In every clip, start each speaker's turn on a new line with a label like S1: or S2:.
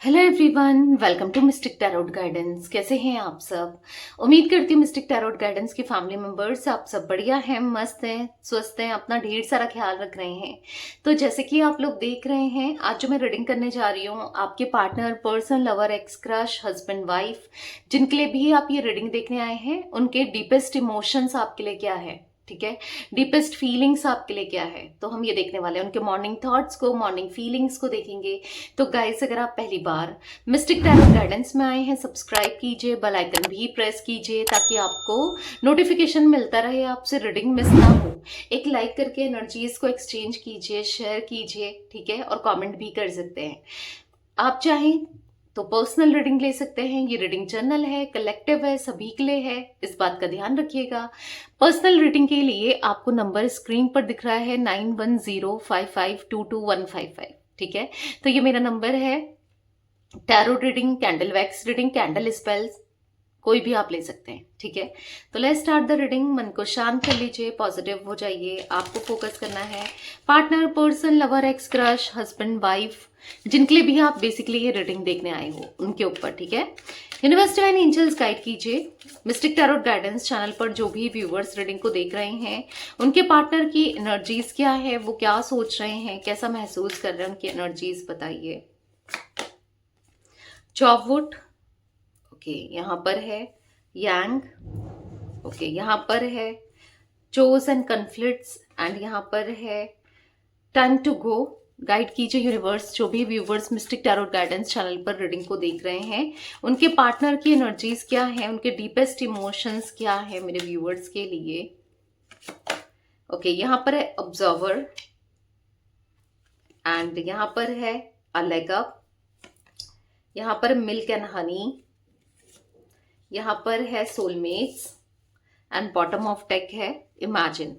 S1: Hello everyone, welcome to mystic tarot guidance. कैसे हैं आप सब? उम्मीद करती हूँ मिस्टिक टैरोट गाइडेंस के फैमिली मेंबर्स आप सब बढ़िया हैं, मस्त हैं, स्वस्थ हैं, अपना ढेर सारा ख्याल रख रहे हैं। तो जैसे कि आप लोग देख रहे हैं, आज जो मैं रीडिंग करने जा रही हूँ, आपके partner, person, lover, x, crush, husband, wife, जिनके लिए भी आप ये रीडिंग देखने आए हैं, उनके डीपेस्ट इमोशंस आपके लिए क्या है, ठीक है, डीपेस्ट फीलिंग्स आपके लिए क्या है, तो हम ये देखने वाले हैं। उनके मॉर्निंग थॉट्स को, मॉर्निंग फीलिंग्स को देखेंगे। तो गाइस, अगर आप पहली बार मिस्टिक टैरोट गाइडेंस में आए हैं, सब्सक्राइब कीजिए, बेल आइकन भी प्रेस कीजिए ताकि आपको नोटिफिकेशन मिलता रहे, आपसे रीडिंग मिस ना हो। एक लाइक करके एनर्जीज को एक्सचेंज कीजिए, शेयर कीजिए, ठीक है, और कमेंट भी कर सकते हैं। आप चाहें तो पर्सनल रीडिंग ले सकते हैं। ये रीडिंग जर्नल है, कलेक्टिव है, सभी के लिए है, इस बात का ध्यान रखिएगा। पर्सनल रीडिंग के लिए आपको नंबर स्क्रीन पर दिख रहा है 9105522155, ठीक है। तो ये मेरा नंबर है। Tarot reading, candle wax reading, candle spells, कोई भी आप ले सकते हैं, ठीक है। तो लेट्स स्टार्ट द रीडिंग। मन को शांत कर लीजिए, पॉजिटिव हो जाइए। आपको फोकस करना है partner, person, lover, x, crush, husband, wife, जिनके लिए भी आप बेसिकली ये रीडिंग देखने आए हो, उनके ऊपर, ठीक है। यूनिवर्स डिवाइन एंजल्स गाइड कीजिए। मिस्टिक टैरोट गाइडेंस चैनल पर जो भी व्यूवर्स रीडिंग को देख रहे हैं, उनके पार्टनर की एनर्जीज क्या है, वो क्या सोच रहे हैं, कैसा महसूस कर रहे हैं, उनकी एनर्जीज बताइए। चॉपवुड, ओके, यहाँ पर है यांग, ओके, यहाँ पर है चोज एंड कन्फ्लिक्ट्स, एंड यहाँ पर है टाइम टू गो। गाइड कीजिए यूनिवर्स, जो भी viewers mistake tarot guidance channel पर रीडिंग को देख रहे हैं, उनके पार्टनर की एनर्जीज क्या है, उनके डीपेस्ट इमोशंस क्या है मेरे व्यूवर्स के लिए। ओके, यहाँ पर है ऑब्जर्वर, एंड यहाँ पर है अ लेग अप, यहाँ पर मिल्क एंड हनी, यहाँ पर है soulmates, and bottom of deck है इमेजिन।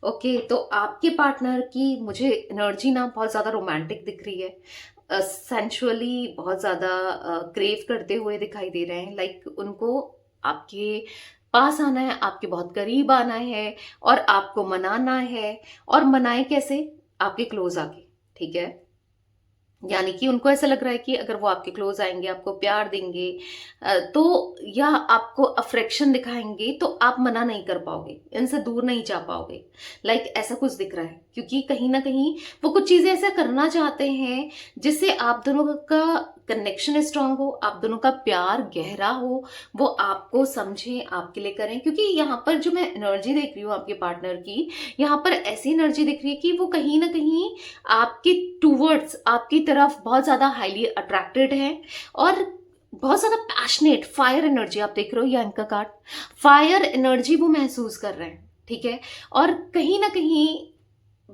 S1: ओके, तो आपके पार्टनर की मुझे एनर्जी ना बहुत ज़्यादा रोमांटिक दिख रही है, सेंशुअली बहुत ज़्यादा क्रेव करते हुए दिखाई दे रहे हैं। लाइक उनको आपके पास आना है, आपके बहुत करीब आना है, और आपको मनाना है। और मनाए कैसे? आपके क्लोज आके, ठीक है। यानी कि उनको ऐसा लग रहा है कि अगर वो आपके क्लोज आएंगे, आपको प्यार देंगे, तो या आपको अफ्रेक्शन दिखाएंगे, तो आप मना नहीं कर पाओगे, इनसे दूर नहीं जा पाओगे। लाइक ऐसा कुछ दिख रहा है, क्योंकि कहीं ना कहीं वो कुछ चीजें ऐसा करना चाहते हैं जिससे आप दोनों का कनेक्शन स्ट्रांग हो, आप दोनों का प्यार गहरा हो, वो आपको समझें, आपके लिए करें। क्योंकि यहाँ पर जो मैं एनर्जी देख रही हूँ आपके पार्टनर की, यहाँ पर ऐसी एनर्जी दिख रही है कि वो कहीं ना कहीं आपके टूवर्ड्स, आपकी तरफ बहुत ज्यादा हाईली अट्रैक्टेड है, और बहुत ज्यादा पैशनेट फायर एनर्जी आप देख रहे हो। यांग का कार्ड, फायर एनर्जी वो महसूस कर रहे हैं, ठीक है। और कहीं ना कहीं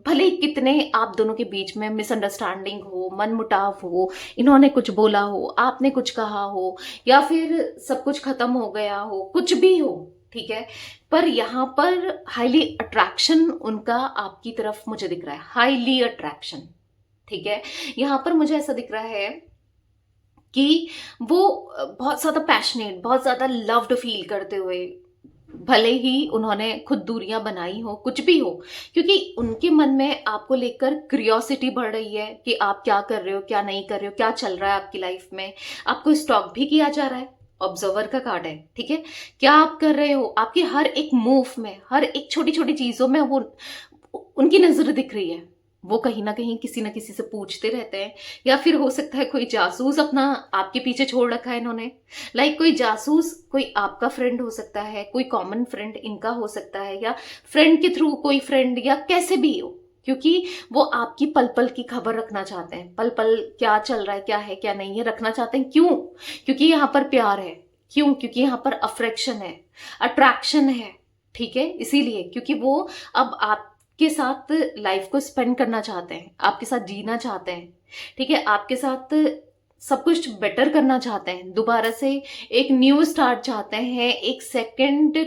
S1: भले ही कितने आप दोनों के बीच में मिसअंडरस्टैंडिंग हो, मनमुटाव हो, इन्होंने कुछ बोला हो, आपने कुछ कहा हो, या फिर सब कुछ खत्म हो गया हो, कुछ भी हो, ठीक है, पर यहाँ पर हाईली अट्रैक्शन उनका आपकी तरफ मुझे दिख रहा है, हाईली अट्रैक्शन, ठीक है। यहाँ पर मुझे ऐसा दिख रहा है कि वो बहुत ज्यादा पैशनेट, बहुत ज्यादा लव्ड फील करते हुए, भले ही उन्होंने खुद दूरियां बनाई हो, कुछ भी हो, क्योंकि उनके मन में आपको लेकर क्यूरियोसिटी बढ़ रही है कि आप क्या कर रहे हो, क्या नहीं कर रहे हो, क्या चल रहा है आपकी लाइफ में। आपको स्टॉक भी किया जा रहा है, ऑब्जर्वर का कार्ड है, ठीक है। क्या आप कर रहे हो, आपके हर एक मूव में, हर एक छोटी छोटी चीजों में वो उनकी नजर दिख रही है। वो कहीं ना किसी से पूछते रहते हैं, या फिर हो सकता है कोई जासूस अपना आपके पीछे छोड़ रखा है इन्होंने। लाइक कोई जासूस, कोई आपका फ्रेंड हो सकता है, कोई कॉमन फ्रेंड इनका हो सकता है, या फ्रेंड के थ्रू कोई फ्रेंड, या कैसे भी हो, क्योंकि वो आपकी पल पल की खबर रखना चाहते हैं। पल पल क्या चल रहा है क्या नहीं है, रखना चाहते हैं। क्यों? क्योंकि यहाँ पर प्यार है। क्यों? क्योंकि यहाँ पर अफ्रेक्शन है, अट्रैक्शन है, ठीक है। इसीलिए, क्योंकि वो अब आपके साथ लाइफ को स्पेंड करना चाहते हैं, आपके साथ जीना चाहते हैं, ठीक है, आपके साथ सब कुछ बेटर करना चाहते हैं, दोबारा से एक न्यू स्टार्ट चाहते हैं, एक सेकंड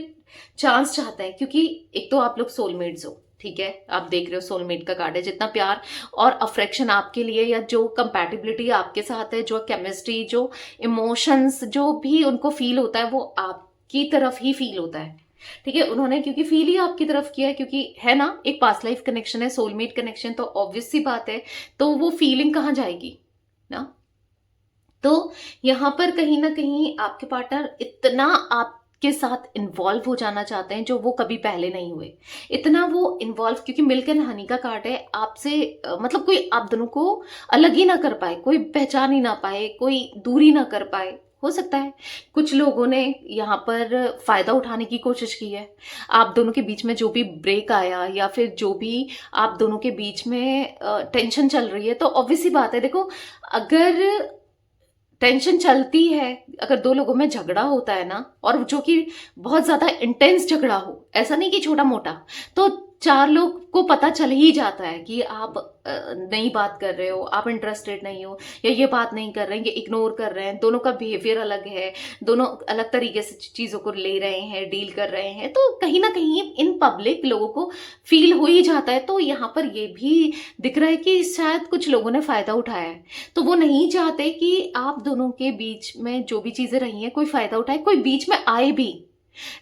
S1: चांस चाहते हैं। क्योंकि एक तो आप लोग सोलमेट्स हो, ठीक है, आप देख रहे हो सोलमेट का कार्ड है। जितना प्यार और अफेक्शन आपके लिए, या जो कंपैटिबिलिटी आपके साथ है, जो केमिस्ट्री, जो इमोशंस, जो भी उनको फील होता है, वो आपकी तरफ ही फील होता है, ठीक है। उन्होंने क्योंकि फील ही आपकी तरफ किया है, क्योंकि है ना, एक पास्ट लाइफ कनेक्शन है, सोलमेट कनेक्शन, तो ऑब्वियस सी बात है, तो वो फीलिंग कहाँ जाएगी ना। तो यहाँ पर कहीं ना कहीं आपके पार्टनर इतना आपके साथ इन्वॉल्व हो जाना चाहते हैं जो वो कभी पहले नहीं हुए। इतना वो इन्वॉल्व, क्योंकि मिल्क एंड हनी का कार्ड है, आपसे मतलब कोई आप दोनों को अलग ही ना कर पाए, कोई पहचान ही ना पाए, कोई दूरी ना कर पाए। हो सकता है कुछ लोगों ने यहाँ पर फायदा उठाने की कोशिश की है। आप दोनों के बीच में जो भी ब्रेक आया या फिर जो भी आप दोनों के बीच में टेंशन चल रही है, तो ऑब्वियस सी बात है, देखो अगर टेंशन चलती है, अगर दो लोगों में झगड़ा होता है ना, और जो कि बहुत ज्यादा इंटेंस झगड़ा हो, ऐसा नहीं कि छोटा मोटा, तो चार लोग को पता चल ही जाता है कि आप नई बात कर रहे हो, आप इंटरेस्टेड नहीं हो, या ये बात नहीं कर रहे हैं, ये इग्नोर कर रहे हैं, दोनों का बिहेवियर अलग है, दोनों अलग तरीके से चीजों को ले रहे हैं, डील कर रहे हैं, तो कहीं ना कहीं इन पब्लिक लोगों को फील हो ही जाता है। तो यहाँ पर ये भी दिख रहा है कि शायद कुछ लोगों ने फायदा उठाया है, तो वो नहीं चाहते कि आप दोनों के बीच में जो भी चीजें रही हैं कोई फायदा उठाए, कोई बीच में आए भी।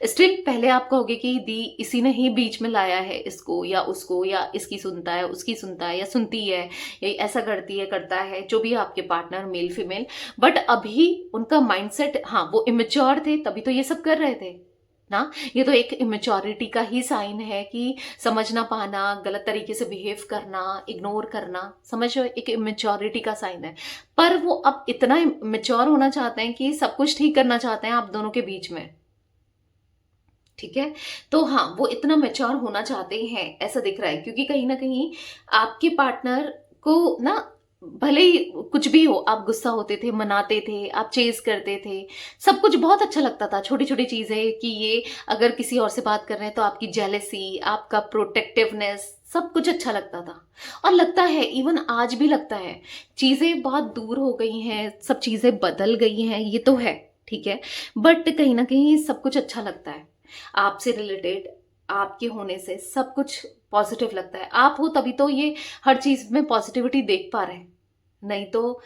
S1: स्टिल पहले आप कहोगे कि दी इसी ने ही बीच में लाया है इसको या उसको, या इसकी सुनता है, उसकी सुनता है, या सुनती है, या ऐसा करती है, करता है, जो भी आपके पार्टनर मेल फीमेल। बट अभी उनका माइंडसेट, हाँ वो इमेच्योर थे तभी तो ये सब कर रहे थे ना। ये तो एक इमेच्योरिटी का ही साइन है कि समझ ना पाना, गलत तरीके से बिहेव करना, इग्नोर करना, समझो एक इमेच्योरिटी का साइन है। पर वो अब इतना इमेच्योर होना चाहते हैं कि सब कुछ ठीक करना चाहते हैं आप दोनों के बीच में, ठीक है। तो हाँ, वो इतना मैच्योर होना चाहते हैं ऐसा दिख रहा है, क्योंकि कहीं ना कहीं आपके पार्टनर को ना, भले ही कुछ भी हो, आप गुस्सा होते थे, मनाते थे, आप चेज करते थे, सब कुछ बहुत अच्छा लगता था, छोटी छोटी चीजें, कि ये अगर किसी और से बात कर रहे हैं तो आपकी जेलेसी, आपका प्रोटेक्टिवनेस, सब कुछ अच्छा लगता था और लगता है, इवन आज भी लगता है। चीजें बहुत दूर हो गई हैं, सब चीजें बदल गई हैं, ये तो है, ठीक है, बट कहीं ना कहीं सब कुछ अच्छा लगता है। आपसे रिलेटेड, आपके होने से सब कुछ पॉजिटिव लगता है। आप हो तभी तो ये हर चीज में पॉजिटिविटी देख पा रहे हैं, नहीं तो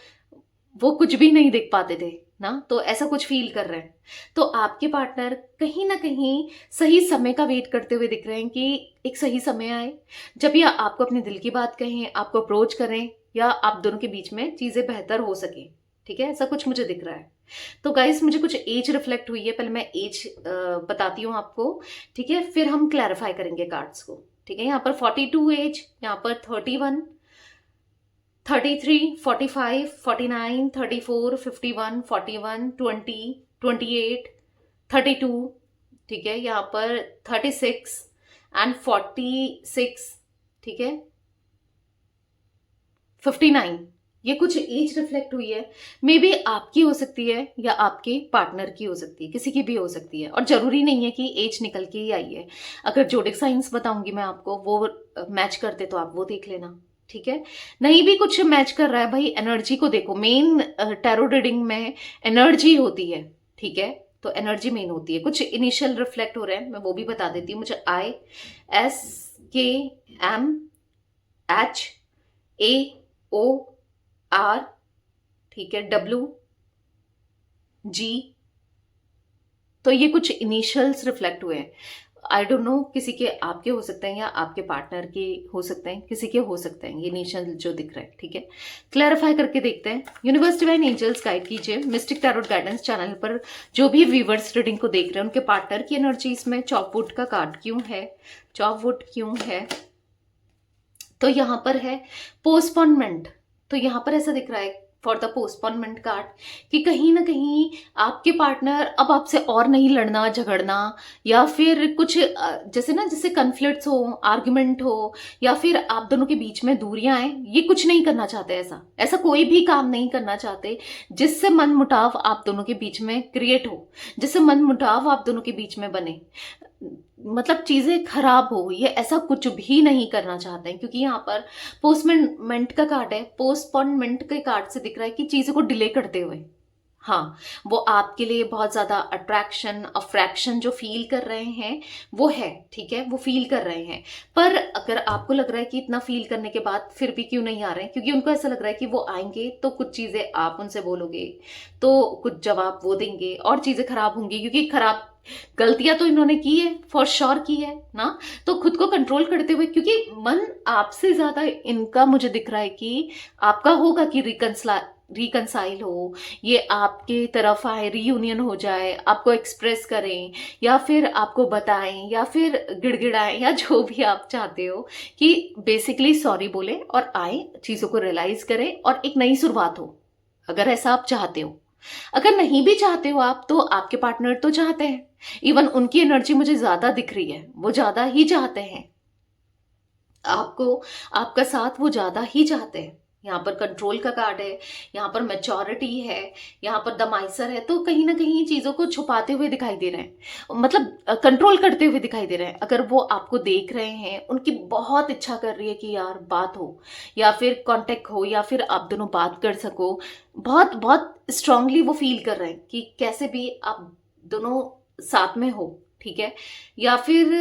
S1: वो कुछ भी नहीं देख पाते थे ना। तो ऐसा कुछ फील कर रहे हैं। तो आपके पार्टनर कहीं ना कहीं सही समय का वेट करते हुए दिख रहे हैं कि एक सही समय आए जब ये आपको अपने दिल की बात कहें, आपको अप्रोच करें, या आप दोनों के बीच में चीजें बेहतर हो सके, ठीक है, ऐसा कुछ मुझे दिख रहा है। तो गाइस मुझे कुछ एज रिफ्लेक्ट हुई है, पहले मैं एज बताती हूँ आपको, ठीक है, फिर हम क्लैरिफाई करेंगे कार्ड्स को, ठीक है। यहाँ पर 42 एज, यहाँ पर 31, 33, 45, 49, 34, 51, 41, 20, 28, 32, ठीक है, यहाँ पर 36 एंड 46, ठीक है, 59, ये कुछ एज रिफ्लेक्ट हुई है। मे बी आपकी हो सकती है या आपके पार्टनर की हो सकती है, किसी की भी हो सकती है, और जरूरी नहीं है कि एज निकल के ही आई है। अगर जोडिक साइंस बताऊंगी मैं आपको, वो मैच करते तो आप वो देख लेना, ठीक है। नहीं भी कुछ मैच कर रहा है भाई, एनर्जी को देखो, मेन टैरो रीडिंग में एनर्जी होती है, ठीक है, तो एनर्जी मेन होती है। कुछ इनिशियल रिफ्लेक्ट हो रहे हैं, मैं वो भी बता देती हूँ। मुझे ISKMHAOR, ठीक है, WG, तो ये कुछ इनिशियल्स रिफ्लेक्ट हुए हैं। आई डोंट नो, किसी के आपके हो सकते हैं या आपके पार्टनर के हो सकते हैं, किसी के हो सकते हैं ये इनिशियल जो दिख रहा है, ठीक है। क्लैरिफाई करके देखते हैं। यूनिवर्स डिवाइन एंजल्स गाइड कीजिए मिस्टिक टैरोट गाइडेंस चैनल पर जो भी व्यूवर्स रीडिंग को देख रहे हैं, उनके पार्टनर की एनर्जीज में चॉपवुड का कार्ड क्यों है, चॉपवुड क्यों है। तो यहाँ पर है पोस्टपोनमेंट, तो यहाँ पर ऐसा दिख रहा है फॉर द पोस्टपोनमेंट कार्ड कि कहीं ना कहीं आपके पार्टनर अब आपसे और नहीं लड़ना झगड़ना, या फिर कुछ जैसे ना, जैसे कन्फ्लिक्ट्स हो, आर्ग्यूमेंट हो, या फिर आप दोनों के बीच में दूरियां आए, ये कुछ नहीं करना चाहते। ऐसा कोई भी काम नहीं करना चाहते जिससे मन मुटाव आप दोनों के बीच में क्रिएट हो, जिससे मन मुटाव आप दोनों के बीच में बने, मतलब चीजें खराब हो, ये ऐसा कुछ भी नहीं करना चाहते हैं। क्योंकि यहाँ पर पोस्टपोनमेंट का कार्ड है, पोस्टपोनमेंट के कार्ड से दिख रहा है कि चीजों को डिले करते हुए, हाँ, वो आपके लिए बहुत ज्यादा अट्रैक्शन, अफ्रैक्शन जो फील कर रहे हैं वो है, ठीक है, वो फील कर रहे हैं। पर अगर आपको लग रहा है कि इतना फील करने के बाद फिर भी क्यों नहीं आ रहे हैं, क्योंकि उनको ऐसा लग रहा है कि वो आएंगे तो कुछ चीजें आप उनसे बोलोगे, तो कुछ जवाब वो देंगे और चीजें खराब होंगी, क्योंकि खराब गलतियां तो इन्होंने की है, फॉर श्योर की है ना। तो खुद को कंट्रोल करते हुए, क्योंकि मन आपसे ज्यादा इनका मुझे दिख रहा है कि आपका होगा कि रिकंसाइल हो, ये आपके तरफ आए, रीयूनियन हो जाए, आपको एक्सप्रेस करें या फिर आपको बताएं या फिर गिड़गिड़ाएं या जो भी आप चाहते हो, कि बेसिकली सॉरी बोलें और आए, चीज़ों को रियलाइज करें और एक नई शुरुआत हो, अगर ऐसा आप चाहते हो। अगर नहीं भी चाहते हो आप, तो आपके पार्टनर तो चाहते हैं, इवन उनकी एनर्जी मुझे ज्यादा दिख रही है, वो ज्यादा ही चाहते हैं आपको, आपका साथ वो ज्यादा ही चाहते हैं। यहाँ पर कंट्रोल का कार्ड है, यहाँ पर मैच्योरिटी है, यहाँ पर दमाइसर है, तो कहीं ना कहीं चीजों को छुपाते हुए दिखाई दे रहे हैं, मतलब कंट्रोल करते हुए दिखाई दे रहे हैं। अगर वो आपको देख रहे हैं, उनकी बहुत इच्छा कर रही है कि यार बात हो या फिर कांटेक्ट हो या फिर आप दोनों बात कर सको, बहुत बहुत स्ट्रांगली वो फील कर रहे हैं कि कैसे भी आप दोनों साथ में हो, ठीक है, या फिर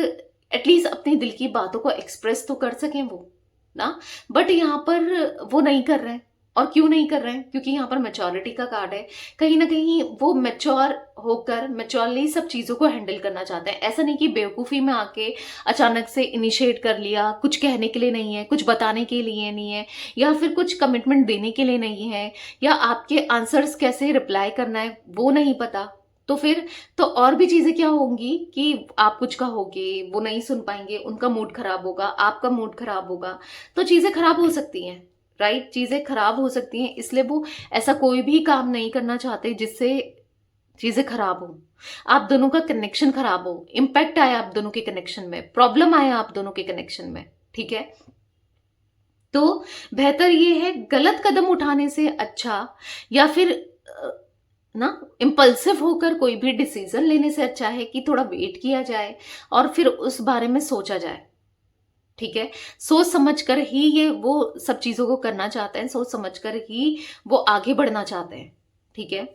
S1: एटलीस्ट अपने दिल की बातों को एक्सप्रेस तो कर सकें वो ना। बट यहाँ पर वो नहीं कर रहे हैं। और क्यों नहीं कर रहे हैं? क्योंकि यहाँ पर मैच्योरिटी का कार्ड है, कहीं ना कहीं वो मैच्योर होकर मैच्योरली सब चीजों को हैंडल करना चाहते हैं। ऐसा नहीं कि बेवकूफी में आके अचानक से इनिशिएट कर लिया, कुछ कहने के लिए नहीं है, कुछ बताने के लिए नहीं है, या फिर कुछ कमिटमेंट देने के लिए नहीं है, या आपके आंसर्स कैसे रिप्लाई करना है वो नहीं पता, तो फिर तो और भी चीजें क्या होंगी कि आप कुछ कहोगे, वो नहीं सुन पाएंगे, उनका मूड खराब होगा, आपका मूड खराब होगा, तो चीजें खराब हो सकती हैं, राइट? चीजें खराब हो सकती हैं, इसलिए वो ऐसा कोई भी काम नहीं करना चाहते जिससे चीजें खराब हो, आप दोनों का कनेक्शन खराब हो, इम्पैक्ट आया आप दोनों के कनेक्शन में, प्रॉब्लम आया आप दोनों के कनेक्शन में, ठीक है? तो बेहतर ये है गलत कदम उठाने से अच्छा, या फिर ना इम्पल्सिव होकर कोई भी डिसीजन लेने से अच्छा है कि थोड़ा वेट किया जाए और फिर उस बारे में सोचा जाए, ठीक है? सोच समझकर ही ये वो सब चीजों को करना चाहते हैं, सोच समझकर ही वो आगे बढ़ना चाहते हैं, ठीक है?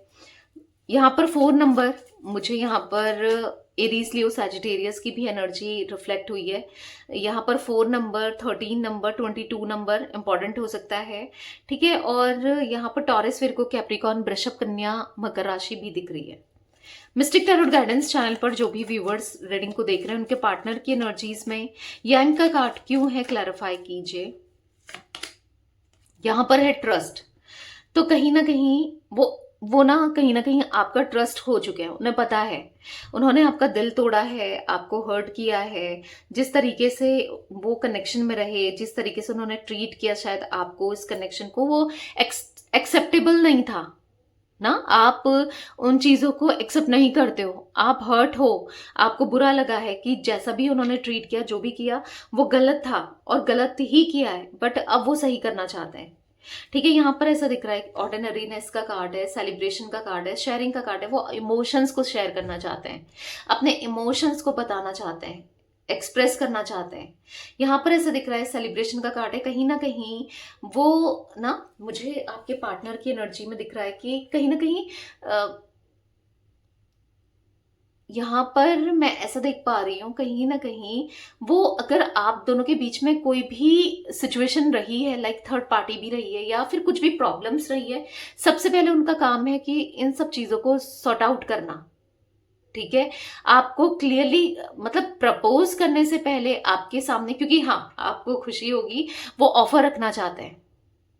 S1: यहाँ पर 4 नंबर, मुझे यहाँ पर एरीज लियो सैजिटेरियस की भी एनर्जी रिफ्लेक्ट हुई है। यहाँ पर 4 नंबर, 13 नंबर, 22 नंबर इंपॉर्टेंट हो सकता है, ठीक है? और यहाँ पर टॉरस, विर्गो, कैप्रिकॉर्न, वृषभ, कन्या, मकर राशि भी दिख रही है। मिस्टिक टैरोट गाइडेंस चैनल पर जो भी व्यूवर्स रीडिंग को देख रहे हैं, उनके पार्टनर की एनर्जीज में यांग का कार्ड क्यों है, क्लैरिफाई कीजिए। यहाँ पर है ट्रस्ट, तो कहीं ना कहीं वो ना कहीं ना कहीं आपका ट्रस्ट हो चुके हैं, उन्हें पता है, उन्होंने आपका दिल तोड़ा है, आपको हर्ट किया है, जिस तरीके से वो कनेक्शन में रहे, जिस तरीके से उन्होंने ट्रीट किया शायद आपको, इस कनेक्शन को, वो एक्सेप्टेबल नहीं था ना। आप उन चीजों को एक्सेप्ट नहीं करते हो, आप हर्ट हो, आपको बुरा लगा है कि जैसा भी उन्होंने ट्रीट किया, जो भी किया वो गलत था और गलत ही किया है, बट अब वो सही करना चाहते हैं, ठीक है? यहाँ पर ऐसा दिख रहा है, ऑर्डिनरीनेस का कार्ड है, सेलिब्रेशन का कार्ड है, शेयरिंग का कार्ड है, वो इमोशंस को शेयर करना चाहते हैं, अपने इमोशंस को बताना चाहते हैं, एक्सप्रेस करना चाहते हैं। यहाँ पर ऐसा दिख रहा है, सेलिब्रेशन का कार्ड है, कहीं ना कहीं वो ना, मुझे आपके पार्टनर की एनर्जी में दिख रहा है कि कहीं ना कहीं यहाँ पर मैं ऐसा देख पा रही हूँ, कहीं ना कहीं वो, अगर आप दोनों के बीच में कोई भी सिचुएशन रही है, लाइक थर्ड पार्टी भी रही है या फिर कुछ भी प्रॉब्लम्स रही है, सबसे पहले उनका काम है कि इन सब चीजों को सॉर्ट आउट करना, ठीक है? आपको क्लियरली, मतलब प्रपोज करने से पहले आपके सामने, क्योंकि हाँ आपको खुशी होगी, वो ऑफर रखना चाहते हैं,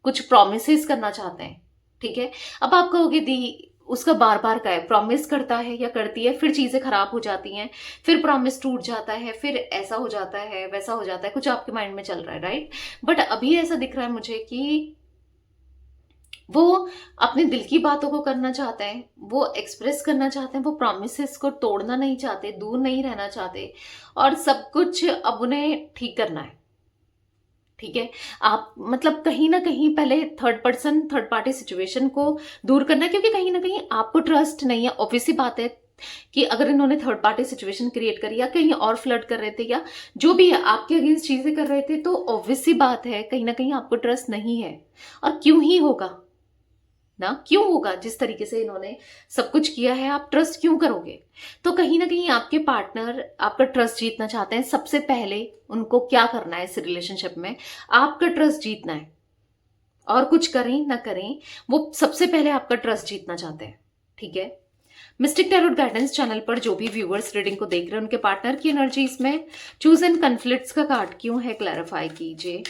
S1: कुछ प्रोमिसेस करना चाहते हैं, ठीक है? अब आप कहोगे दी उसका बार बार का है, प्रॉमिस करता है या करती है, फिर चीजें खराब हो जाती हैं, फिर प्रॉमिस टूट जाता है, फिर ऐसा हो जाता है, वैसा हो जाता है, कुछ आपके माइंड में चल रहा है, राइट? बट अभी ऐसा दिख रहा है मुझे कि वो अपने दिल की बातों को करना चाहते हैं, वो एक्सप्रेस करना चाहते हैं, वो प्रॉमिसेस को तोड़ना नहीं चाहते, दूर नहीं रहना चाहते, और सब कुछ अब उन्हें ठीक करना है, ठीक है? आप मतलब कहीं ना कहीं पहले थर्ड पार्टी सिचुएशन को दूर करना है, क्योंकि कहीं ना कहीं आपको ट्रस्ट नहीं है। ऑब्वियस सी बात है कि अगर इन्होंने थर्ड पार्टी सिचुएशन क्रिएट करी या कहीं और फ्लर्ट कर रहे थे या जो भी है आपके अगेंस्ट चीजें कर रहे थे, तो ऑब्वियस सी बात है कहीं ना कहीं आपको ट्रस्ट नहीं है। और क्यों ही होगा ना, क्यों होगा? जिस तरीके से इन्होंने सब कुछ किया है, आप ट्रस्ट क्यों करोगे? तो कहीं ना कहीं आपके पार्टनर आपका ट्रस्ट जीतना चाहते हैं। सबसे पहले उनको क्या करना है इस रिलेशनशिप में, आपका ट्रस्ट जीतना है, और कुछ करें ना करें वो सबसे पहले आपका ट्रस्ट जीतना चाहते हैं, ठीक है? मिस्टिक टैरोट गाइडेंस चैनल पर जो भी व्यूअर्स रीडिंग को देख रहे हैं, उनके पार्टनर की एनर्जीज में चूज एंड कन्फ्लिक्ट्स का कार्ड क्यों है, क्लैरिफाई कीजिए।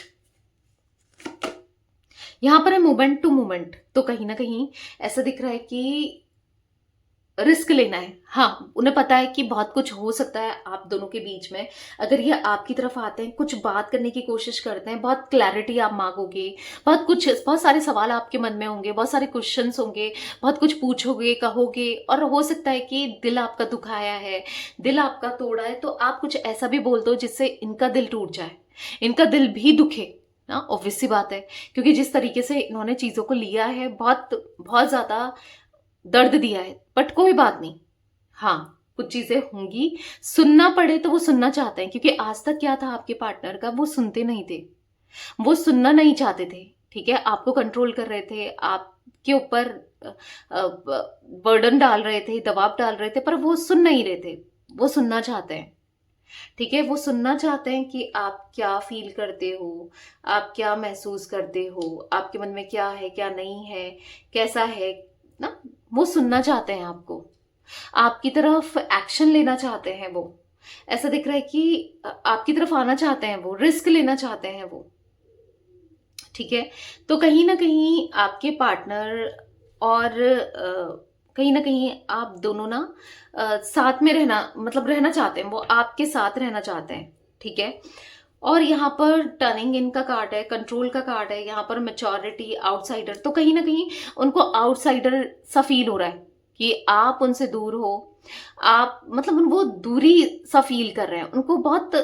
S1: यहाँ पर है मोमेंट टू मोमेंट, तो कहीं ना कहीं ऐसा दिख रहा है कि रिस्क लेना है। हाँ, उन्हें पता है कि बहुत कुछ हो सकता है आप दोनों के बीच में। अगर ये आपकी तरफ आते हैं, कुछ बात करने की कोशिश करते हैं, बहुत क्लैरिटी आप मांगोगे, बहुत सारे सवाल आपके मन में होंगे, बहुत सारे क्वेश्चंस होंगे, बहुत कुछ पूछोगे, कहोगे, और हो सकता है कि दिल आपका दुखाया है, दिल आपका तोड़ा है, तो आप कुछ ऐसा भी बोल दो जिससे इनका दिल टूट जाए, इनका दिल भी दुखे ना। ऑब्वियस सी बात है, क्योंकि जिस तरीके से इन्होंने चीजों को लिया है, बहुत बहुत ज्यादा दर्द दिया है, बट कोई बात नहीं। हाँ, कुछ चीजें होंगी, सुनना पड़े तो वो सुनना चाहते हैं, क्योंकि आज तक क्या था आपके पार्टनर का, वो सुनते नहीं थे, वो सुनना नहीं चाहते थे। ठीक है, आपको कंट्रोल कर रहे थे, आपके ऊपर बर्डन डाल रहे थे, दबाव डाल रहे थे, पर वो सुन नहीं रहे थे। वो सुनना चाहते हैं। ठीक है, वो सुनना चाहते हैं कि आप क्या फील करते हो, आप क्या महसूस करते हो, आपके मन में क्या है, क्या नहीं है, कैसा है ना। वो सुनना चाहते हैं आपको, आपकी तरफ एक्शन लेना चाहते हैं। वो ऐसा दिख रहा है कि आपकी तरफ आना चाहते हैं, वो रिस्क लेना चाहते हैं वो। ठीक है, तो कहीं ना कहीं आपके पार्टनर और कहीं ना कहीं आप दोनों ना साथ में रहना, मतलब रहना चाहते हैं, वो आपके साथ रहना चाहते हैं। ठीक है, और यहाँ पर टर्निंग इन का कार्ड है, कंट्रोल का कार्ड है, यहाँ पर मैच्योरिटी, आउटसाइडर, तो कहीं ना कहीं उनको आउटसाइडर सा फील हो रहा है कि आप उनसे दूर हो, आप मतलब वो दूरी सा फील कर रहे हैं, उनको बहुत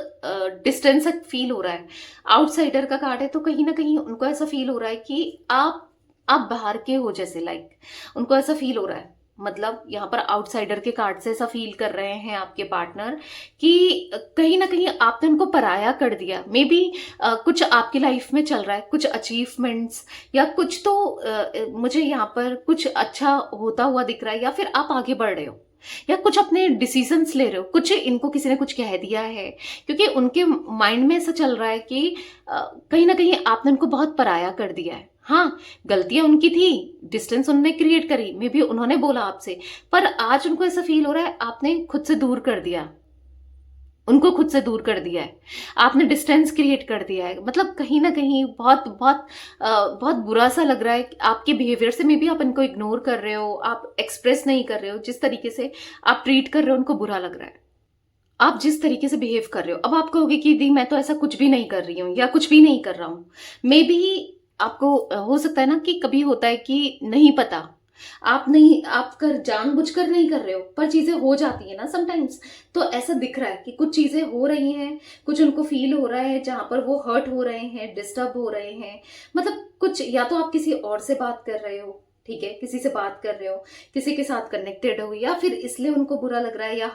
S1: डिस्टेंस फील हो रहा है। आउटसाइडर का कार्ड है, तो कहीं ना कहीं उनको ऐसा फील हो रहा है कि आप बाहर के हो जैसे, लाइक उनको ऐसा फील हो रहा है। मतलब यहाँ पर आउटसाइडर के कार्ड से ऐसा फील कर रहे हैं आपके पार्टनर कि कहीं ना कहीं आपने उनको पराया कर दिया। मे बी कुछ आपकी लाइफ में चल रहा है, कुछ अचीवमेंट्स या कुछ, तो मुझे यहाँ पर कुछ अच्छा होता हुआ दिख रहा है, या फिर आप आगे बढ़ रहे हो, या कुछ अपने डिसीजंस ले रहे हो, कुछ इनको किसी ने कुछ कह दिया है, क्योंकि उनके माइंड में ऐसा चल रहा है कि कहीं ना कहीं आपने उनको बहुत पराया कर दिया है। हाँ, गलतियां उनकी थी, डिस्टेंस उन्होंने क्रिएट करी, मे बी उन्होंने बोला आपसे, पर आज उनको ऐसा फील हो रहा है आपने खुद से दूर कर दिया, उनको खुद से दूर कर दिया है, आपने डिस्टेंस क्रिएट कर दिया है। मतलब कहीं ना कहीं बहुत बहुत बहुत बुरा सा लग रहा है आपके बिहेवियर से। मे बी आप इनको इग्नोर कर रहे हो, आप एक्सप्रेस नहीं कर रहे हो, जिस तरीके से आप ट्रीट कर रहे हो उनको बुरा लग रहा है, आप जिस तरीके से बिहेव कर रहे हो। अब आप कहोगे कि दी मैं तो ऐसा कुछ भी नहीं कर रही हूँ या कुछ भी नहीं कर रहा हूँ। मे बी आपको हो सकता है ना कि कभी होता है कि नहीं पता, आप कर जानबूझकर नहीं कर रहे हो, पर चीजें हो जाती है ना समटाइम्स। तो ऐसा दिख रहा है कि कुछ चीजें हो रही हैं, कुछ उनको फील हो रहा है जहां पर वो हर्ट हो रहे हैं, डिस्टर्ब हो रहे हैं। मतलब कुछ, या तो आप किसी और से बात कर रहे हो, ठीक है, किसी से बात कर रहे हो, किसी के साथ कनेक्टेड हो, या फिर इसलिए उनको बुरा लग रहा है, या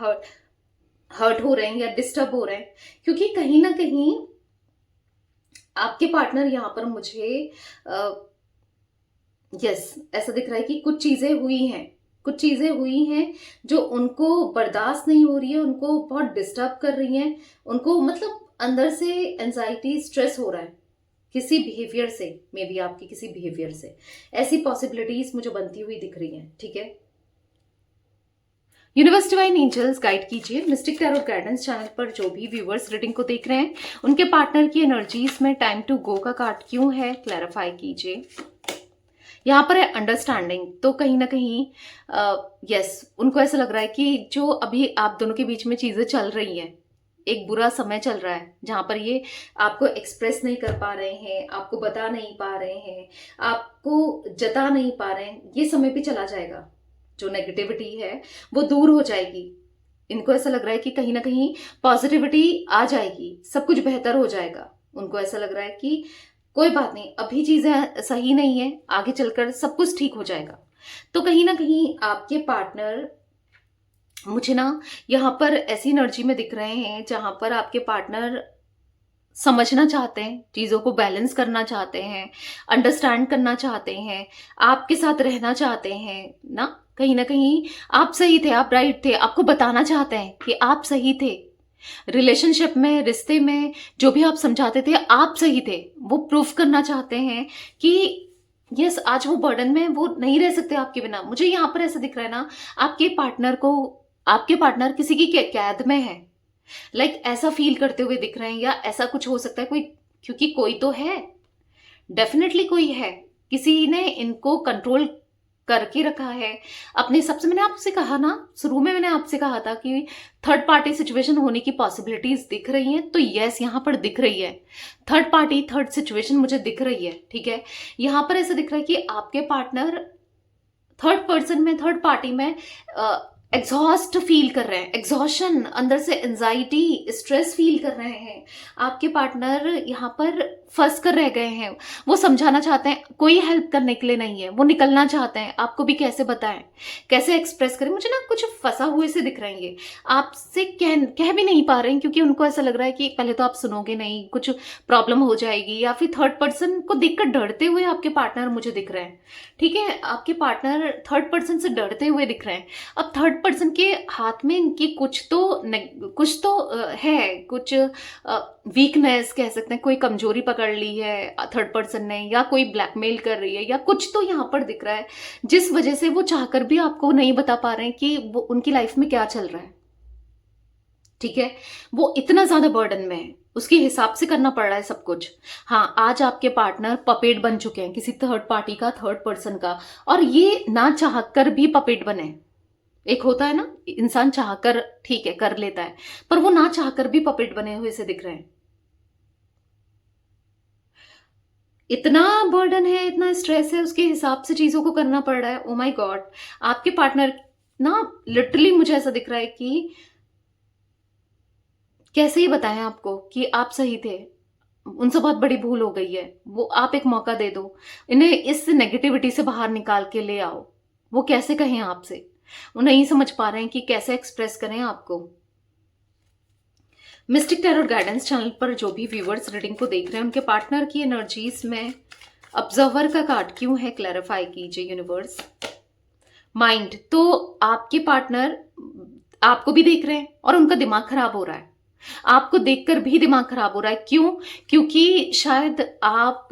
S1: हर्ट हो रहे हैं, या डिस्टर्ब हो रहे हैं, क्योंकि कहीं ना कहीं आपके पार्टनर यहाँ पर मुझे यस ऐसा दिख रहा है कि कुछ चीजें हुई हैं, कुछ चीजें हुई हैं जो उनको बर्दाश्त नहीं हो रही है, उनको बहुत डिस्टर्ब कर रही हैं, उनको मतलब अंदर से एंजाइटी, स्ट्रेस हो रहा है किसी बिहेवियर से, मे बी आपके किसी बिहेवियर से। ऐसी पॉसिबिलिटीज मुझे बनती हुई दिख रही हैं। ठीक है, यूनिवर्स डिवाइन एंजल्स गाइड कीजिए मिस्टिक टैरोट गाइडेंस चैनल पर जो भी व्यूअर्स रीडिंग को देख रहे हैं, उनके पार्टनर की एनर्जीज में टाइम टू गो का कार्ड क्यों है, क्लैरिफाई कीजिए। यहाँ पर है अंडरस्टैंडिंग, तो कहीं ना कहीं यस उनको ऐसा लग रहा है कि जो अभी आप दोनों के बीच में चीजें चल रही हैं, एक बुरा समय चल रहा है जहां पर ये आपको एक्सप्रेस नहीं कर पा रहे हैं, आपको बता नहीं पा रहे हैं, आपको जता नहीं पा रहे हैं, ये समय भी चला जाएगा। जो नेगेटिविटी है वो दूर हो जाएगी। इनको ऐसा लग रहा है कि कहीं ना कहीं पॉजिटिविटी आ जाएगी, सब कुछ बेहतर हो जाएगा। उनको ऐसा लग रहा है कि कोई बात नहीं, अभी चीजें सही नहीं है, आगे चलकर सब कुछ ठीक हो जाएगा। तो कहीं ना कहीं आपके पार्टनर मुझे ना यहाँ पर ऐसी एनर्जी में दिख रहे हैं जहां पर आपके पार्टनर समझना चाहते हैं, चीजों को बैलेंस करना चाहते हैं, अंडरस्टैंड करना चाहते हैं, आपके साथ रहना चाहते हैं ना। कहीं ना कहीं आप सही थे, आप राइट थे, आपको बताना चाहते हैं कि आप सही थे, रिलेशनशिप में, रिश्ते में जो भी आप समझाते थे आप सही थे। वो प्रूफ करना चाहते हैं कि यस आज वो बर्डन में वो नहीं रह सकते आपके बिना। मुझे यहाँ पर ऐसा दिख रहा है ना, आपके पार्टनर किसी की कैद में है, लाइक ऐसा फील करते हुए दिख रहे हैं, या ऐसा कुछ हो सकता है कोई, क्योंकि कोई तो है, डेफिनेटली कोई है किसी ने इनको कंट्रोल करके रखा है अपने हिसाब से। मैंने आपसे कहा ना, शुरू में मैंने आपसे कहा था कि थर्ड पार्टी सिचुएशन होने की पॉसिबिलिटीज दिख रही हैं, तो यस यहाँ पर दिख रही है थर्ड पार्टी, थर्ड सिचुएशन मुझे दिख रही है। ठीक है, यहाँ पर ऐसा दिख रहा है कि आपके पार्टनर थर्ड पर्सन में, थर्ड पार्टी में एग्जॉस्ट फील कर रहे हैं, एग्जॉशन, अंदर से एंजाइटी, स्ट्रेस फील कर रहे हैं। आपके पार्टनर यहाँ पर फंस कर रह गए हैं, वो समझाना चाहते हैं, कोई हेल्प करने के लिए नहीं है, वो निकलना चाहते हैं, आपको भी कैसे बताएं, कैसे एक्सप्रेस करें। मुझे ना कुछ फंसा हुए से दिख रहे हैं, ये आपसे कह भी नहीं पा रहे हैं, क्योंकि उनको ऐसा लग रहा है कि पहले तो आप सुनोगे नहीं, कुछ प्रॉब्लम हो जाएगी, या फिर थर्ड पर्सन को देखकर डरते हुए आपके पार्टनर मुझे दिख रहे हैं। ठीक है, आपके पार्टनर थर्ड पर्सन से डरते हुए दिख रहे हैं। अब थर्ड पर्सन के हाथ में इनकी कुछ तो है, कुछ वीकनेस कह सकते हैं, कोई कमजोरी पकड़ ली है थर्ड पर्सन ने, या कोई ब्लैकमेल कर रही है, या कुछ तो यहाँ पर दिख रहा है जिस वजह से वो चाहकर भी आपको नहीं बता पा रहे हैं कि वो उनकी लाइफ में क्या चल रहा है। ठीक है, वो इतना ज्यादा बर्डन में है, उसके हिसाब से करना पड़ रहा है सब कुछ। हाँ, आज आपके पार्टनर पपेट बन चुके हैं किसी थर्ड पार्टी का, थर्ड पर्सन का, और ये ना चाहकर भी पपेट बने। एक होता है ना, इंसान चाहकर ठीक है कर लेता है, पर वो ना चाहकर भी पपेट बने हुए से दिख रहे हैं। इतना बर्डन है, इतना स्ट्रेस है, उसके हिसाब से चीजों को करना पड़ रहा है। ओ माय गॉड, आपके पार्टनर ना लिटरली मुझे ऐसा दिख रहा है कि कैसे ही बताएं आपको कि आप सही थे, उनसे बहुत बड़ी भूल हो गई है, वो आप एक मौका दे दो, इन्हें इस नेगेटिविटी से बाहर निकाल के ले आओ। वो कैसे कहें आपसे, वो नहीं समझ पा रहे हैं कि कैसे एक्सप्रेस करें आपको। मिस्टिक टैरोट गाइडेंस चैनल पर जो भी व्यूअर्स रीडिंग को देख रहे हैं, उनके पार्टनर की एनर्जीज में ऑब्जर्वर का कार्ड क्यों है, क्लैरिफाई कीजिए यूनिवर्स। माइंड, तो आपके पार्टनर आपको भी देख रहे हैं और उनका दिमाग खराब हो रहा है, आपको देखकर भी दिमाग खराब हो रहा है। क्यों? क्योंकि शायद आप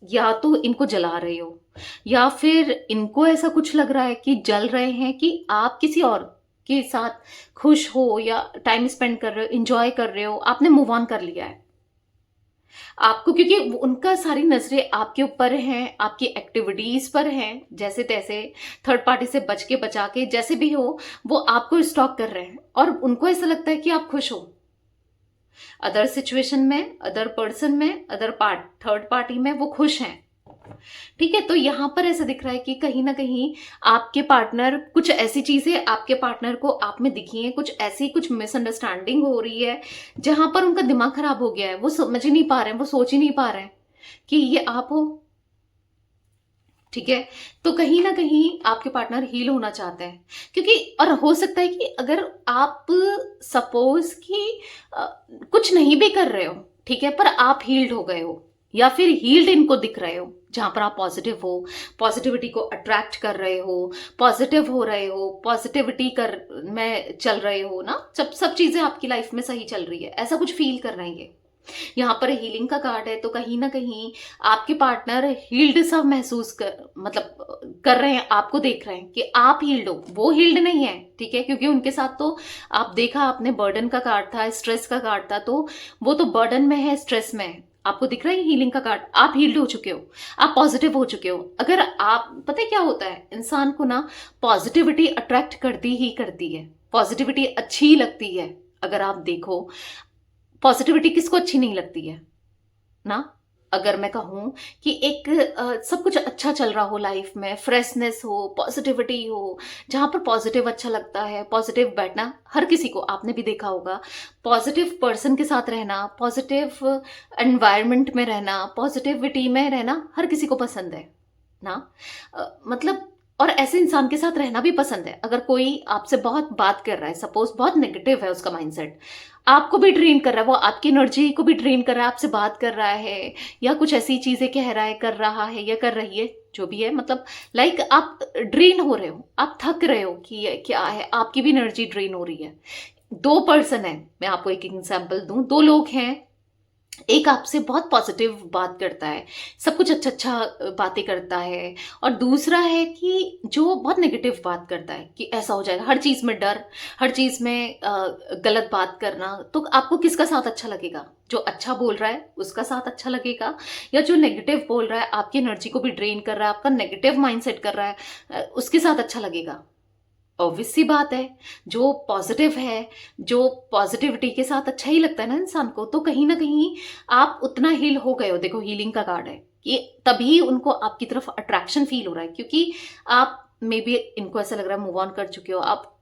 S1: या तो इनको जला रहे हो, या फिर इनको ऐसा कुछ लग रहा है कि जल रहे हैं कि आप किसी और के साथ खुश हो, या टाइम स्पेंड कर रहे हो, एंजॉय कर रहे हो, आपने मूव ऑन कर लिया है आपको, क्योंकि उनका सारी नजरें आपके ऊपर हैं, आपकी एक्टिविटीज पर हैं, जैसे तैसे थर्ड पार्टी से बच के बचा के जैसे भी हो वो आपको स्टॉक कर रहे हैं, और उनको ऐसा लगता है कि आप खुश हो। अदर सिचुएशन में, अदर पर्सन में, थर्ड पार्टी में वो खुश हैं। ठीक है, तो यहां पर ऐसा दिख रहा है कि कहीं ना कहीं आपके पार्टनर, कुछ ऐसी चीजें आपके पार्टनर को आप में दिखी हैं, कुछ मिसअंडरस्टैंडिंग हो रही है, जहां पर उनका दिमाग खराब हो गया है, वो समझ ही नहीं पा रहे हैं, वो सोच ही नहीं पा रहे हैं कि ये आप हो। ठीक है, तो कहीं ना कहीं आपके पार्टनर हील होना चाहते हैं, क्योंकि और हो सकता है कि अगर आप सपोज कि कुछ नहीं भी कर रहे हो, ठीक है, पर आप हील्ड हो गए हो, या फिर हील्ड इनको दिख रहे हो, जहां पर आप पॉजिटिव हो, पॉजिटिविटी को अट्रैक्ट कर रहे हो, पॉजिटिव हो रहे हो, पॉजिटिविटी कर में चल रहे हो ना, सब चीजें आपकी लाइफ में सही चल रही है, ऐसा कुछ फील कर रहे हैं। यहाँ पर हीलिंग का कार्ड है, तो कहीं ना कहीं आपके पार्टनर हील्ड सा महसूस कर रहे हैं, आपको देख रहे हैं कि आप हील्ड हो, वो हील्ड नहीं है। ठीक है, क्योंकि उनके साथ तो आप देखा आपने, बर्डन का कार्ड था, स्ट्रेस का कार्ड था, तो वो तो बर्डन में है, स्ट्रेस में है। आपको दिख रहा है हीलिंग का कार्ड, आप हील्ड हो चुके हो, आप पॉजिटिव हो चुके हो। अगर आप, पता है क्या होता है, इंसान को ना पॉजिटिविटी अट्रैक्ट करती ही करती है, पॉजिटिविटी अच्छी लगती है। अगर आप देखो, पॉजिटिविटी किसको अच्छी नहीं लगती है ना। अगर मैं कहूं कि एक सब कुछ अच्छा चल रहा हो लाइफ में, फ्रेशनेस हो, पॉजिटिविटी हो, जहां पर पॉजिटिव अच्छा लगता है, पॉजिटिव बैठना, हर किसी को, आपने भी देखा होगा, पॉजिटिव पर्सन के साथ रहना, पॉजिटिव एनवायरनमेंट में रहना, पॉजिटिविटी में रहना हर किसी को पसंद है ना। मतलब, और ऐसे इंसान के साथ रहना भी पसंद है। अगर कोई आपसे बहुत बात कर रहा है, सपोज बहुत नेगेटिव है उसका माइंडसेट, आपको भी ड्रेन कर रहा है, वो आपकी एनर्जी को भी ड्रेन कर रहा है, आपसे बात कर रहा है, या कुछ ऐसी चीजें कह रहा है, कर रहा है या कर रही है, जो भी है, मतलब लाइक आप ड्रेन हो रहे हो, आप थक रहे हो कि ये क्या है, आपकी भी एनर्जी ड्रेन हो रही है। दो पर्सन है, मैं आपको एक एग्जांपल दूं, दो लोग हैं, एक आपसे बहुत पॉजिटिव बात करता है, सब कुछ अच्छा-अच्छा बातें करता है, और दूसरा है कि जो बहुत नेगेटिव बात करता है कि ऐसा हो जाएगा, हर चीज़ में डर, हर चीज़ में गलत बात करना। तो आपको किसका साथ अच्छा लगेगा? जो अच्छा बोल रहा है, उसका साथ अच्छा लगेगा, या जो नेगेटिव बोल रहा है, आपकी एनर्जी को भी ड्रेन कर रहा है, आपका नेगेटिव माइंडसेट कर रहा है, उसके साथ अच्छा लगेगा? ऑब्वियस सी बात है, जो पॉजिटिव है, जो पॉजिटिविटी के साथ अच्छा ही लगता है ना इंसान को, तो कहीं ना कहीं आप उतना हील हो गए हो। देखो, हीलिंग का कार्ड है कि तभी उनको आपकी तरफ अट्रैक्शन फील हो रहा है, क्योंकि आप मे बी, इनको ऐसा लग रहा है मूव ऑन कर चुके हो, आप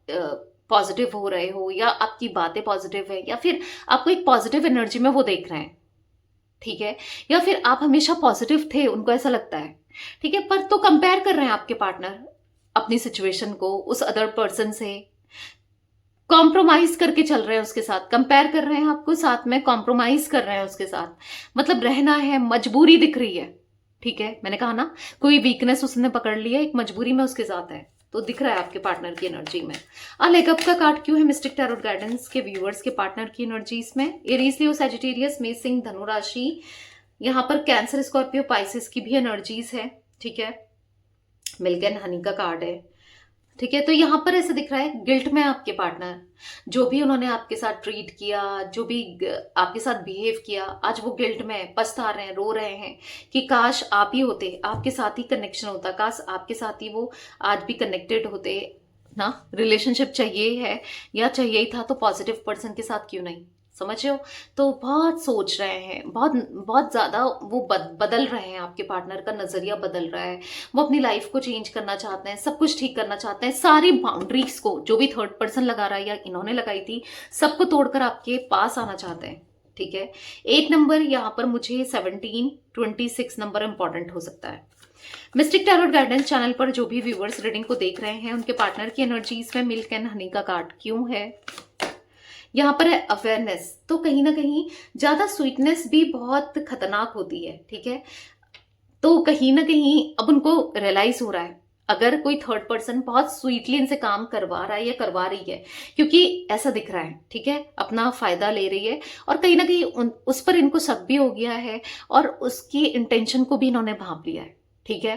S1: पॉजिटिव हो रहे हो, या आपकी बातें पॉजिटिव है, या फिर आपको एक पॉजिटिव एनर्जी में वो देख रहे हैं, ठीक है, या फिर आप हमेशा पॉजिटिव थे, उनको ऐसा लगता है, ठीक है। पर तो कंपेयर कर रहे हैं आपके पार्टनर अपनी सिचुएशन को उस अदर पर्सन से, कॉम्प्रोमाइज करके चल रहे हैं उसके साथ, कंपेयर कर रहे हैं आपको, साथ में कॉम्प्रोमाइज कर रहे हैं उसके साथ, मतलब रहना है, मजबूरी दिख रही है, ठीक है। मैंने कहा ना, कोई वीकनेस उसने पकड़ लिया, एक मजबूरी में उसके साथ है, तो दिख रहा है आपके पार्टनर की एनर्जी में। लेकअप का कार्ड क्यों है मिस्टिक टैरोट गाइडेंस के व्यूअर्स के पार्टनर की एनर्जीज में? एरीज, लियो, सैजिटेरियस, मेष, सिंह, धनु राशि, यहाँ पर कैंसर, स्कॉर्पियो, पाइसिस की भी एनर्जीज है, ठीक है। मिल्क एंड हनी का कार्ड है, ठीक है। तो यहाँ पर ऐसे दिख रहा है गिल्ट में आपके पार्टनर, जो भी उन्होंने आपके साथ ट्रीट किया, जो भी आपके साथ बिहेव किया, आज वो गिल्ट में है, पछता रहे हैं, रो रहे हैं कि काश आप ही होते, आपके साथ ही कनेक्शन होता, काश आपके साथ ही वो आज भी कनेक्टेड होते ना, रिलेशनशिप चाहिए है या चाहिए ही था, तो पॉजिटिव पर्सन के साथ क्यों नहीं, समझ रहे हो? तो बहुत सोच रहे हैं, बहुत बहुत ज्यादा वो बदल रहे हैं, आपके पार्टनर का नजरिया बदल रहा है, वो अपनी लाइफ को चेंज करना चाहते हैं, सब कुछ ठीक करना चाहते हैं, सारी बाउंड्रीज को जो भी थर्ड पर्सन लगा रहा है या इन्होंने लगाई थी, सबको तोड़कर आपके पास आना चाहते हैं, ठीक है। 8 नंबर, यहाँ पर मुझे 17, 26 नंबर इंपॉर्टेंट हो सकता है। मिस्टिक टैरोट गाइडेंस चैनल पर जो भी व्यूवर्स रीडिंग को देख रहे हैं, उनके पार्टनर की एनर्जीज में मिल्क एंड हनी का कार्ड क्यों है? यहाँ पर है अवेयरनेस, तो कहीं ना कहीं ज्यादा स्वीटनेस भी बहुत खतरनाक होती है, ठीक है। तो कहीं ना कहीं अब उनको रियलाइज हो रहा है, अगर कोई थर्ड पर्सन बहुत स्वीटली इनसे काम करवा रहा है या करवा रही है, क्योंकि ऐसा दिख रहा है, ठीक है, अपना फायदा ले रही है, और कहीं ना कहीं उस पर इनको शक भी हो गया है, और उसकी इंटेंशन को भी इन्होंने भांप लिया है, ठीक है।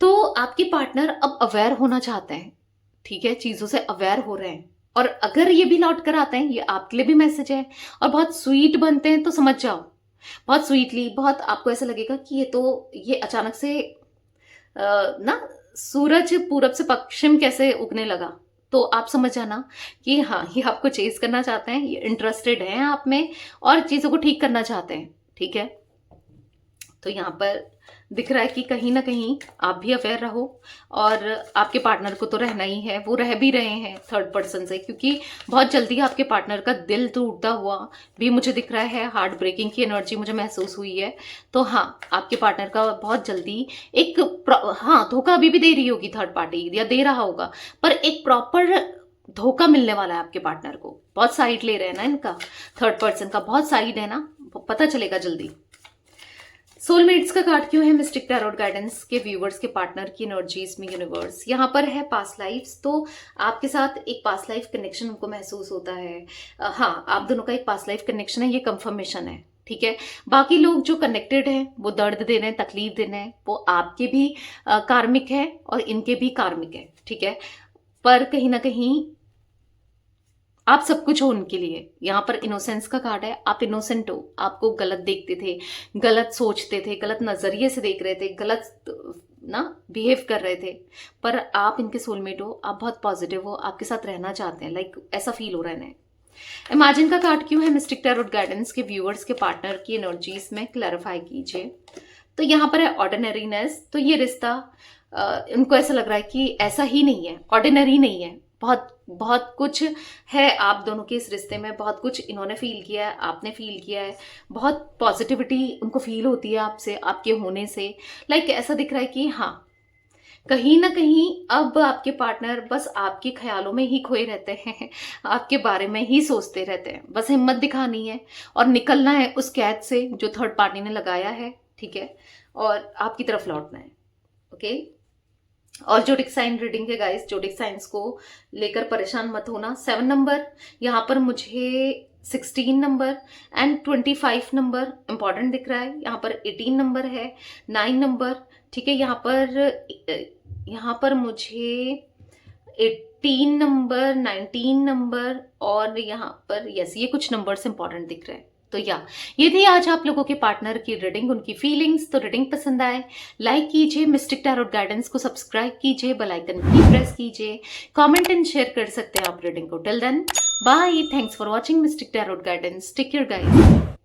S1: तो आपके पार्टनर अब अवेयर होना चाहते हैं, ठीक है, चीजों से अवेयर हो रहे हैं, और अगर ये भी लौट कर आते हैं, ये आपके लिए भी मैसेज है, और बहुत स्वीट बनते हैं, तो समझ जाओ, बहुत स्वीटली, बहुत आपको ऐसा लगेगा कि ये अचानक से ना, सूरज पूरब से पश्चिम कैसे उगने लगा, तो आप समझ जाना कि हाँ, ये आपको चेज करना चाहते हैं, ये इंटरेस्टेड हैं आप में, और चीजों को ठीक करना चाहते हैं, ठीक है। तो यहाँ पर दिख रहा है कि कहीं ना कहीं आप भी अवेयर रहो, और आपके पार्टनर को तो रहना ही है, वो रह भी रहे हैं थर्ड पर्सन से, क्योंकि बहुत जल्दी आपके पार्टनर का दिल टूटता हुआ भी मुझे दिख रहा है, हार्ट ब्रेकिंग की एनर्जी मुझे महसूस हुई है। तो हाँ, आपके पार्टनर का बहुत जल्दी एक हाँ, धोखा अभी भी दे रही होगी थर्ड पार्टी, या दे रहा होगा, पर एक प्रॉपर धोखा मिलने वाला है आपके पार्टनर को। बहुत साइड ले रहे हैं ना इनका, थर्ड पर्सन का बहुत साइड है ना, पता चलेगा जल्दी। सोलमेट्स का कार्ड क्यों है मिस्टिक टैरोट गाइडेंस के व्यूवर्स के पार्टनर की एनर्जीज में यूनिवर्स? यहाँ पर है पास्ट लाइफ्स, तो आपके साथ एक पास्ट लाइफ कनेक्शन उनको महसूस होता है। हाँ, आप दोनों का एक पास्ट लाइफ कनेक्शन है, ये कंफर्मेशन है, ठीक है। बाकी लोग जो कनेक्टेड हैं, वो दर्द दे रहे हैं, तकलीफ दे रहे हैं, वो आपके भी कार्मिक है और इनके भी कार्मिक है, ठीक है। पर कहीं ना कहीं आप सब कुछ हो उनके लिए। यहाँ पर इनोसेंस का कार्ड है, आप इनोसेंट हो, आपको गलत देखते थे, गलत सोचते थे, गलत नजरिए से देख रहे थे, गलत ना बिहेव कर रहे थे, पर आप इनके सोलमेट हो, आप बहुत पॉजिटिव हो, आपके साथ रहना चाहते हैं, लाइक ऐसा फील हो रहा है। इमेजिन का कार्ड क्यों है मिस्टिक टैरोट गाइडेंस के व्यूअर्स के पार्टनर की एनर्जीज में क्लैरिफाई कीजिए। तो यहाँ पर है ऑर्डिनरीनेस, तो ये रिश्ता इनको ऐसा लग रहा है कि ऐसा ही नहीं है, ऑर्डिनरी नहीं है, बहुत बहुत कुछ है आप दोनों के इस रिश्ते में, बहुत कुछ इन्होंने फील किया है, आपने फील किया है, बहुत पॉजिटिविटी उनको फील होती है आपसे, आपके होने से, लाइक ऐसा दिख रहा है कि हाँ, कहीं ना कहीं अब आपके पार्टनर बस आपके ख्यालों में ही खोए रहते हैं, आपके बारे में ही सोचते रहते हैं, बस हिम्मत दिखानी है और निकलना है उस कैद से जो थर्ड पार्टी ने लगाया है, ठीक है, और आपकी तरफ लौटना है, ओके। और जोडिक साइन रीडिंग है गाइस, जोडिक साइंस को लेकर परेशान मत होना। 7 नंबर, यहाँ पर मुझे 16 नंबर एंड 25 नंबर इंपॉर्टेंट दिख रहा है। यहाँ पर 18 नंबर है, 9 नंबर, ठीक है। यहाँ पर मुझे 18 नंबर, 19 नंबर और यहाँ पर यस ये कुछ नंबर्स इंपॉर्टेंट दिख रहे हैं। तो ये थी आज आप लोगों के पार्टनर की रीडिंग, उनकी फीलिंग्स। तो रीडिंग पसंद आए लाइक कीजिए, मिस्टिक टैरोट गाइडेंस को सब्सक्राइब कीजिए, बेल आइकन भी प्रेस कीजिए, कमेंट एंड शेयर कर सकते हैं आप रीडिंग को। Till then bye, thanks for watching mystic tarot guidance, take care guys.